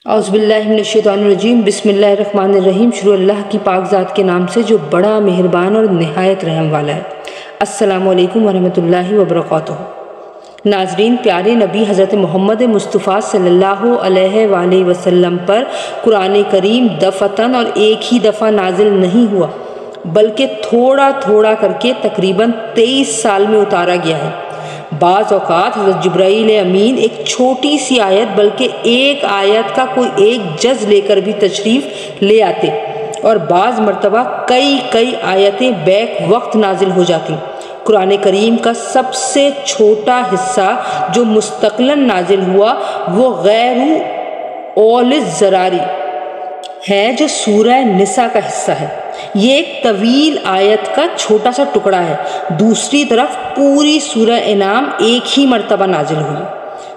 اعوذ باللہ من الشیطان الرجیم، بسم اللہ الرحمن الرحیم۔ شروع اللہ کی پاک ذات کے نام سے جو بڑا مہربان اور نہایت رحم والا ہے۔ السلام علیکم ورحمۃ اللہ وبرکاتہ۔ ناظرین، پیارے نبی حضرت محمد مصطفیٰ صلی اللہ علیہ وآلہ وسلم پر قرآن کریم دفعتاً اور ایک ہی دفعہ نازل نہیں ہوا، بلکہ تھوڑا تھوڑا کر کے تقریباً 23 سال میں اتارا گیا ہے۔ بعض اوقات حضرت جبرائیل امین ایک چھوٹی سی آیت بلکہ ایک آیت کا کوئی ایک جز لے کر بھی تشریف لے آتے، اور بعض مرتبہ کئی آیتیں بیک وقت نازل ہو جاتی۔ قرآن کریم کا سب سے چھوٹا حصہ جو مستقلاً نازل ہوا وہ غیر اول الزراری ہے، جو سورہ نساء کا حصہ ہے۔ یہ ایک طویل آیت کا چھوٹا سا ٹکڑا ہے۔ دوسری طرف پوری سورہ انعام ایک ہی مرتبہ نازل ہوئی۔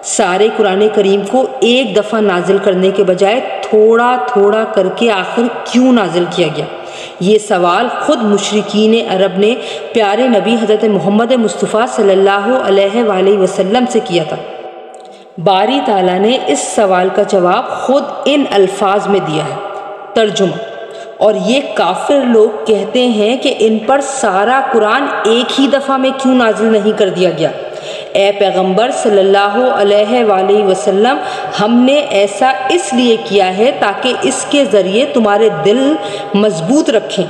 سارے قرآن کریم کو ایک دفعہ نازل کرنے کے بجائے تھوڑا تھوڑا کر کے آخر کیوں نازل کیا گیا؟ یہ سوال خود مشرکین عرب نے پیارے نبی حضرت محمد مصطفیٰ صلی اللہ علیہ وآلہ وسلم سے کیا تھا۔ باری تعالیٰ نے اس سوال کا جواب خود ان الفاظ میں دیا ہے، ترجمہ: اور یہ کافر لوگ کہتے ہیں کہ ان پر سارا قرآن ایک ہی دفعہ میں کیوں نازل نہیں کر دیا گیا؟ اے پیغمبر صلی اللہ علیہ وآلہ وسلم، ہم نے ایسا اس لیے کیا ہے تاکہ اس کے ذریعے تمہارے دل مضبوط رکھیں،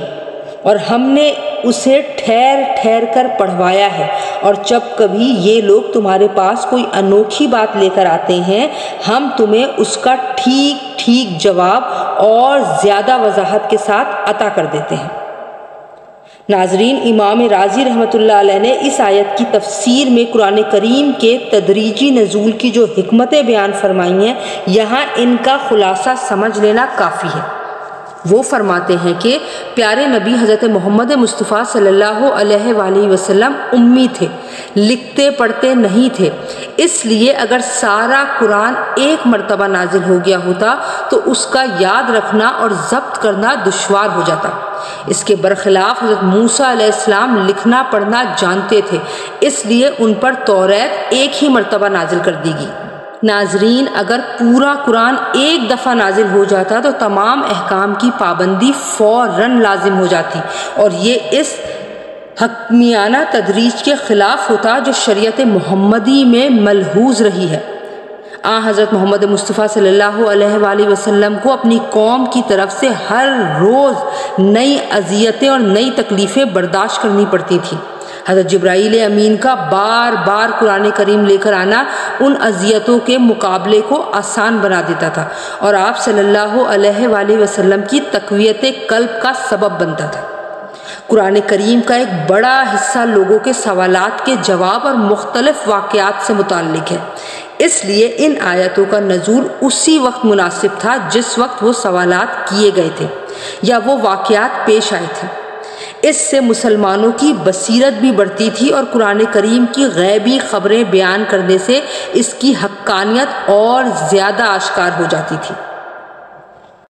اور ہم نے اسے ٹھہر ٹھہر کر پڑھوایا ہے، اور جب کبھی یہ لوگ تمہارے پاس کوئی انوکھی بات لے کر آتے ہیں ہم تمہیں اس کا ٹھیک جواب اور زیادہ وضاحت کے ساتھ عطا کر دیتے ہیں۔ ناظرین، امام رازی رحمۃ اللہ علیہ نے اس آیت کی تفسیر میں قرآن کریم کے تدریجی نزول کی جو حکمتیں بیان فرمائی ہیں، یہاں ان کا خلاصہ سمجھ لینا کافی ہے۔ وہ فرماتے ہیں کہ پیارے نبی حضرت محمد مصطفیٰ صلی اللہ علیہ وآلہ وسلم امی تھے، لکھتے پڑھتے نہیں تھے، اس لیے اگر سارا قرآن ایک مرتبہ نازل ہو گیا ہوتا تو اس کا یاد رکھنا اور ضبط کرنا دشوار ہو جاتا۔ اس کے برخلاف حضرت موسیٰ علیہ السلام لکھنا پڑھنا جانتے تھے، اس لیے ان پر توریت ایک ہی مرتبہ نازل کر دی گئی۔ ناظرین، اگر پورا قرآن ایک دفعہ نازل ہو جاتا تو تمام احکام کی پابندی فوراً لازم ہو جاتی، اور یہ اس حکمیانہ تدریج کے خلاف ہوتا جو شریعت محمدی میں ملحوظ رہی ہے۔ حضرت محمد مصطفیٰ صلی اللہ علیہ وآلہ وسلم کو اپنی قوم کی طرف سے ہر روز نئی اذیتیں اور نئی تکلیفیں برداشت کرنی پڑتی تھیں۔ حضرت جبرائیل امین کا بار بار قرآن کریم لے کر آنا ان اذیتوں کے مقابلے کو آسان بنا دیتا تھا، اور آپ صلی اللہ علیہ وآلہ وسلم کی تقویت قلب کا سبب بنتا تھا۔ قرآن کریم کا ایک بڑا حصہ لوگوں کے سوالات کے جواب اور مختلف واقعات سے متعلق ہے، اس لیے ان آیتوں کا نزول اسی وقت مناسب تھا جس وقت وہ سوالات کیے گئے تھے یا وہ واقعات پیش آئے تھے۔ اس سے مسلمانوں کی بصیرت بھی بڑھتی تھی، اور قرآن کریم کی غیبی خبریں بیان کرنے سے اس کی حقانیت اور زیادہ آشکار ہو جاتی تھی۔